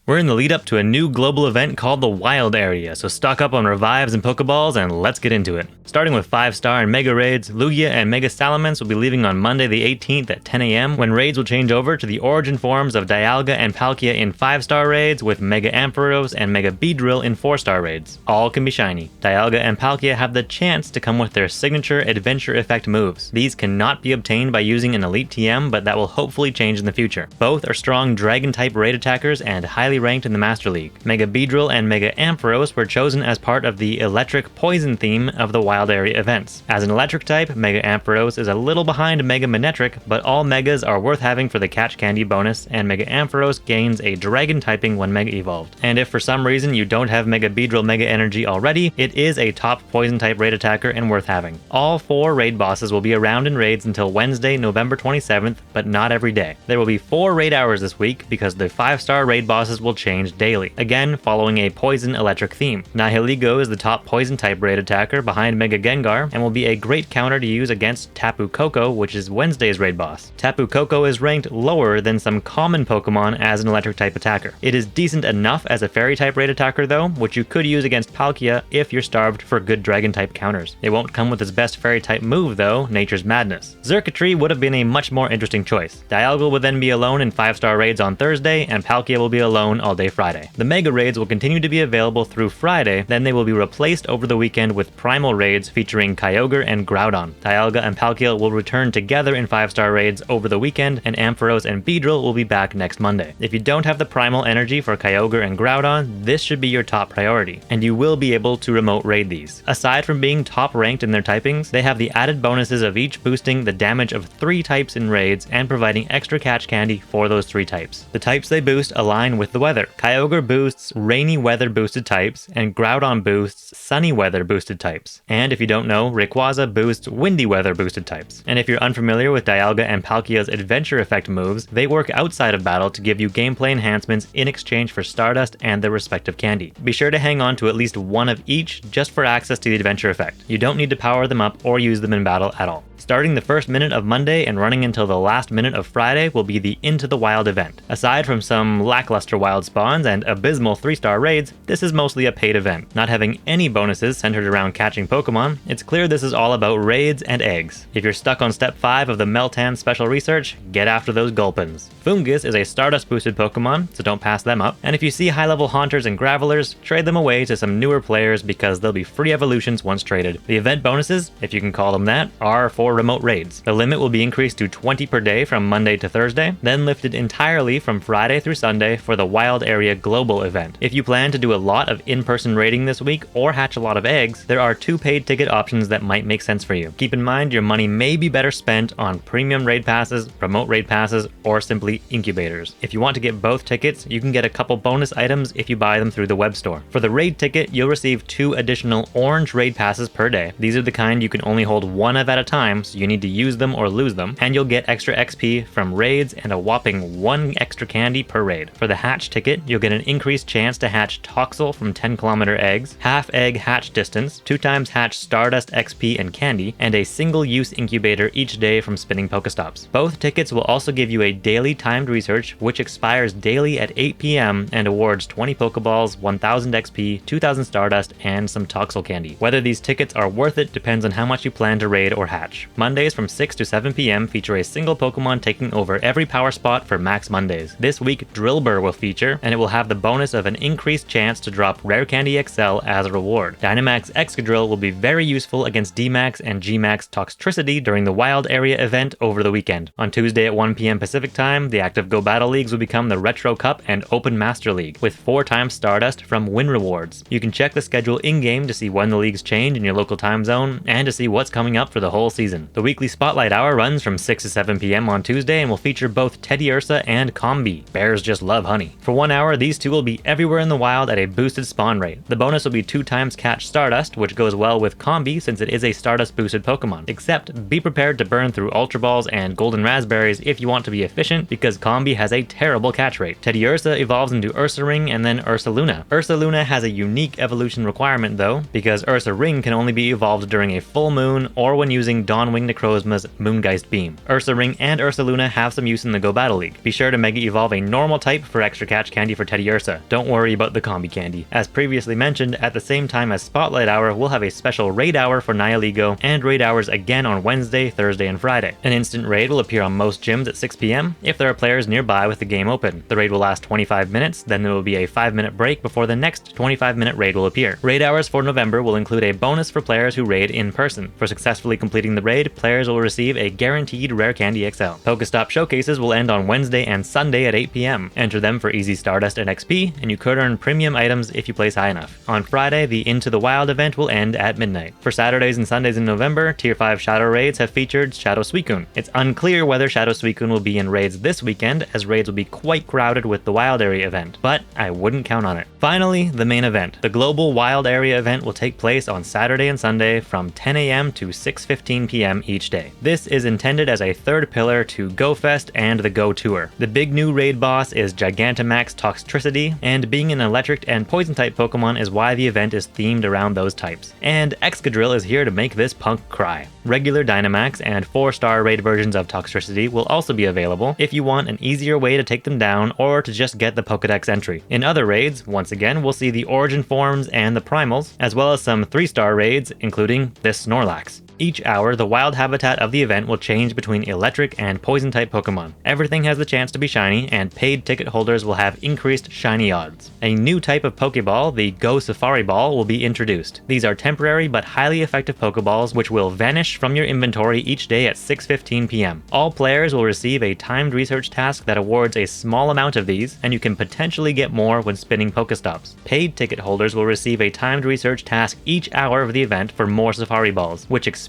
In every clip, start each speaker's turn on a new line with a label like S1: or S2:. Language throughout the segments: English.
S1: We're in the lead up to a new global event called the Wild Area, so stock up on revives and Pokeballs and let's get into it. Starting with 5-star and Mega Raids, Lugia and Mega Salamence will be leaving on Monday the 18th at 10 AM when raids will change over to the origin forms of Dialga and Palkia in 5-star raids with Mega Ampharos and Mega Beedrill in 4-star raids. All can be shiny. Dialga and Palkia have the chance to come with their signature Adventure Effect moves. These cannot be obtained by using an Elite TM, but that will hopefully change in the future. Both are strong Dragon-type raid attackers and highly ranked in the Master League. Mega Beedrill and Mega Ampharos were chosen as part of the Electric Poison theme of the Wild Area events. As an Electric type, Mega Ampharos is a little behind Mega Manectric, but all Megas are worth having for the Catch Candy bonus, and Mega Ampharos gains a Dragon typing when Mega Evolved. And if for some reason you don't have Mega Beedrill Mega Energy already, it is a top Poison type raid attacker and worth having. All 4 raid bosses will be around in raids until Wednesday, November 27th, but not every day. There will be 4 raid hours this week because the 5-star raid bosses will change daily, again following a Poison Electric theme. Nihilega is the top Poison type raid attacker behind Mega Gengar and will be a great counter to use against Tapu Koko, which is Wednesday's raid boss. Tapu Koko is ranked lower than some common Pokemon as an Electric type attacker. It is decent enough as a Fairy type raid attacker though, which you could use against Palkia if you're starved for good Dragon type counters. It won't come with its best Fairy type move though, Nature's Madness. Xurkitree would have been a much more interesting choice. Dialga will then be alone in 5-star raids on Thursday, and Palkia will be alone all day Friday. The Mega Raids will continue to be available through Friday, then they will be replaced over the weekend with Primal Raids featuring Kyogre and Groudon. Dialga and Palkia will return together in 5-star raids over the weekend, and Ampharos and Beedrill will be back next Monday. If you don't have the Primal energy for Kyogre and Groudon, this should be your top priority, and you will be able to remote raid these. Aside from being top ranked in their typings, they have the added bonuses of each boosting the damage of 3 types in raids and providing extra catch candy for those 3 types. The types they boost align with the weather. Kyogre boosts rainy weather boosted types, and Groudon boosts sunny weather boosted types. And if you don't know, Rayquaza boosts windy weather boosted types. And if you're unfamiliar with Dialga and Palkia's Adventure Effect moves, they work outside of battle to give you gameplay enhancements in exchange for Stardust and their respective candy. Be sure to hang on to at least one of each just for access to the Adventure Effect. You don't need to power them up or use them in battle at all. Starting the first minute of Monday and running until the last minute of Friday will be the Into the Wild event. Aside from some lackluster wild spawns and abysmal 3-star raids, this is mostly a paid event. Not having any bonuses centered around catching Pokemon, it's clear this is all about raids and eggs. If you're stuck on step 5 of the Meltan special research, get after those Gulpins. Fungus is a Stardust boosted Pokemon, so don't pass them up. And if you see high level Haunters and Gravelers, trade them away to some newer players because they'll be free evolutions once traded. The event bonuses, if you can call them that, are for remote raids. The limit will be increased to 20 per day from Monday to Thursday, then lifted entirely from Friday through Sunday for the Wild Area Global event. If you plan to do a lot of in-person raiding this week or hatch a lot of eggs, there are 2 paid ticket options that might make sense for you. Keep in mind your money may be better spent on premium raid passes, remote raid passes, or simply incubators. If you want to get both tickets, you can get a couple bonus items if you buy them through the web store. For the raid ticket, you'll receive 2 additional orange raid passes per day. These are the kind you can only hold one of at a time, so you need to use them or lose them, and you'll get extra XP from raids and a whopping 1 extra candy per raid. For the hatch ticket, you'll get an increased chance to hatch Toxel from 10-kilometer eggs, half egg hatch distance, 2 times hatch Stardust XP and candy, and a single-use incubator each day from spinning Pokestops. Both tickets will also give you a daily timed research, which expires daily at 8 PM and awards 20 Pokeballs, 1000 XP, 2000 Stardust, and some Toxel candy. Whether these tickets are worth it depends on how much you plan to raid or hatch. Mondays from 6 to 7 PM feature a single Pokemon taking over every power spot for Max Mondays. This week, Drilbur will feature, and it will have the bonus of an increased chance to drop Rare Candy XL as a reward. Dynamax Excadrill will be very useful against D-Max and G-Max Toxtricity during the Wild Area event over the weekend. On Tuesday at 1 PM Pacific Time, the Active Go Battle Leagues will become the Retro Cup and Open Master League, with 4 times Stardust from win rewards. You can check the schedule in-game to see when the leagues change in your local time zone, and to see what's coming up for the whole season. The weekly Spotlight Hour runs from 6 to 7 PM on Tuesday and will feature both Teddiursa and Combee. Bears just love honey. For 1 hour, these 2 will be everywhere in the wild at a boosted spawn rate. The bonus will be 2 times catch Stardust, which goes well with Combee since it is a Stardust boosted Pokemon. Except, be prepared to burn through Ultra Balls and Golden Raspberries if you want to be efficient, because Combee has a terrible catch rate. Teddiursa evolves into Ursa Ring and then Ursa Luna. Ursa Luna has a unique evolution requirement though, because Ursa Ring can only be evolved during a full moon or when using Dawn Pokemon Wing Necrozma's Moongeist Beam. Ursaring and Ursaluna have some use in the Go Battle League. Be sure to Mega Evolve a normal type for extra catch candy for Teddiursa. Don't worry about the Combee candy. As previously mentioned, at the same time as Spotlight Hour, we'll have a special raid hour for Nihilega, and raid hours again on Wednesday, Thursday, and Friday. An instant raid will appear on most gyms at 6 PM if there are players nearby with the game open. The raid will last 25 minutes, then there will be a 5-minute break before the next 25-minute raid will appear. Raid hours for November will include a bonus for players who raid in person. For successfully completing the raid, players will receive a guaranteed Rare Candy XL. Pokestop Showcases will end on Wednesday and Sunday at 8 PM. Enter them for easy Stardust and XP, and you could earn premium items if you place high enough. On Friday, the Into the Wild event will end at midnight. For Saturdays and Sundays in November, Tier 5 Shadow raids have featured Shadow Suicune. It's unclear whether Shadow Suicune will be in raids this weekend, as raids will be quite crowded with the Wild Area event, but I wouldn't count on it. Finally, the main event. The Global Wild Area event will take place on Saturday and Sunday from 10 AM to 6:15 PM each day. This is intended as a third pillar to Go Fest and the Go Tour. The big new raid boss is Gigantamax Toxtricity, and being an electric and poison type Pokemon is why the event is themed around those types. And Excadrill is here to make this punk cry. Regular Dynamax and 4-star raid versions of Toxtricity will also be available if you want an easier way to take them down or to just get the Pokedex entry. In other raids, once again, we'll see the Origin forms and the Primals, as well as some 3-star raids, including this Snorlax. Each hour, the wild habitat of the event will change between electric and poison type Pokemon. Everything has the chance to be shiny, and paid ticket holders will have increased shiny odds. A new type of Pokeball, the Go Safari Ball, will be introduced. These are temporary but highly effective Pokeballs which will vanish from your inventory each day at 6:15 PM. All players will receive a timed research task that awards a small amount of these, and you can potentially get more when spinning Pokestops. Paid ticket holders will receive a timed research task each hour of the event for more Safari Balls, which expires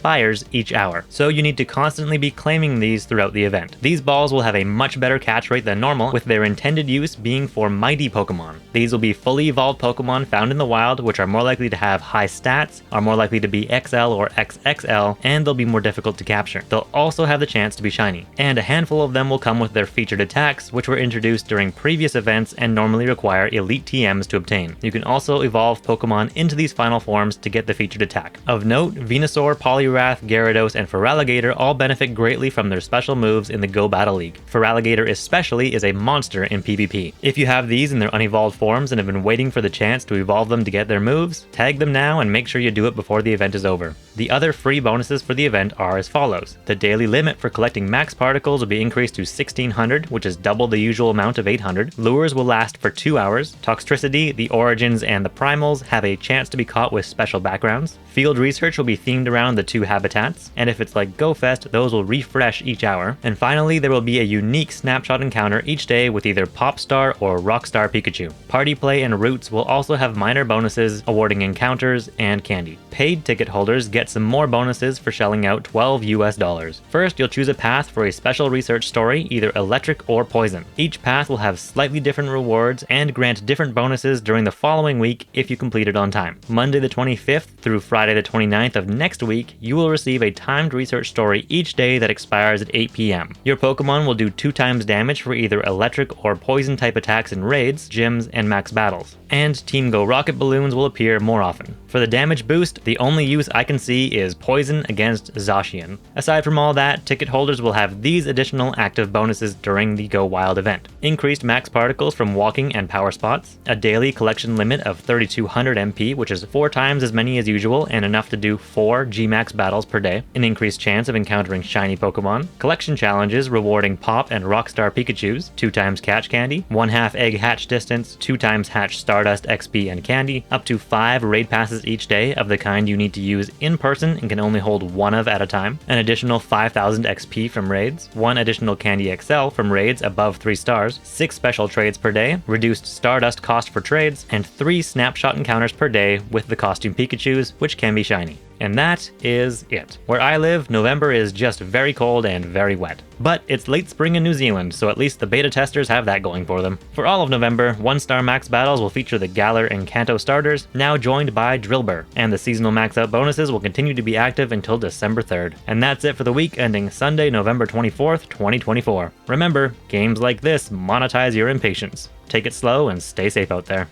S1: each hour, so you need to constantly be claiming these throughout the event. These balls will have a much better catch rate than normal, with their intended use being for mighty Pokemon. These will be fully evolved Pokemon found in the wild, which are more likely to have high stats, are more likely to be XL or XXL, and they'll be more difficult to capture. They'll also have the chance to be shiny, and a handful of them will come with their featured attacks, which were introduced during previous events and normally require elite TMs to obtain. You can also evolve Pokemon into these final forms to get the featured attack. Of note, Venusaur, Poliwrath, Gyarados, and Feraligatr all benefit greatly from their special moves in the Go Battle League. Feraligatr especially is a monster in PvP. If you have these in their unevolved forms and have been waiting for the chance to evolve them to get their moves, tag them now and make sure you do it before the event is over. The other free bonuses for the event are as follows. The daily limit for collecting max particles will be increased to 1600, which is double the usual amount of 800. Lures will last for 2 hours. Toxtricity, the Origins, and the Primals have a chance to be caught with special backgrounds. Field research will be themed around the 2 habitats, and if it's like Go Fest, those will refresh each hour. And finally, there will be a unique snapshot encounter each day with either Popstar or Rockstar Pikachu. Party Play and Routes will also have minor bonuses awarding encounters and candy. Paid ticket holders get some more bonuses for shelling out $12 US. First, you'll choose a path for a special research story, either electric or poison. Each path will have slightly different rewards and grant different bonuses during the following week if you complete it on time. Monday the 25th through Friday the 29th of next week, you will receive a timed research story each day that expires at 8 PM. Your Pokemon will do 2 times damage for either electric or poison type attacks in raids, gyms, and max battles. And Team Go rocket balloons will appear more often. For the damage boost, the only use I can see is poison against Zacian. Aside from all that, ticket holders will have these additional active bonuses during the Go Wild event. Increased max particles from walking and power spots, a daily collection limit of 3200 MP, which is 4 times as many as usual and enough to do 4 Gmax battles per day, an increased chance of encountering shiny Pokemon, collection challenges rewarding Pop and Rockstar Pikachus, 2 times catch candy, 1/2 egg hatch distance, 2 times hatch Stardust XP and candy, up to 5 raid passes each day of the kind you need to use in person and can only hold 1 of at a time, an additional 5000 XP from raids, 1 additional Candy XL from raids above 3 stars, 6 special trades per day, reduced Stardust cost for trades, and 3 snapshot encounters per day with the costume Pikachus, which can be shiny. And that is it. Where I live, November is just very cold and very wet. But it's late spring in New Zealand, so at least the beta testers have that going for them. For all of November, 1-star max battles will feature the Galar and Kanto starters, now joined by Drilbur, and the seasonal max out bonuses will continue to be active until December 3rd. And that's it for the week ending Sunday, November 24th, 2024. Remember, games like this monetize your impatience. Take it slow and stay safe out there.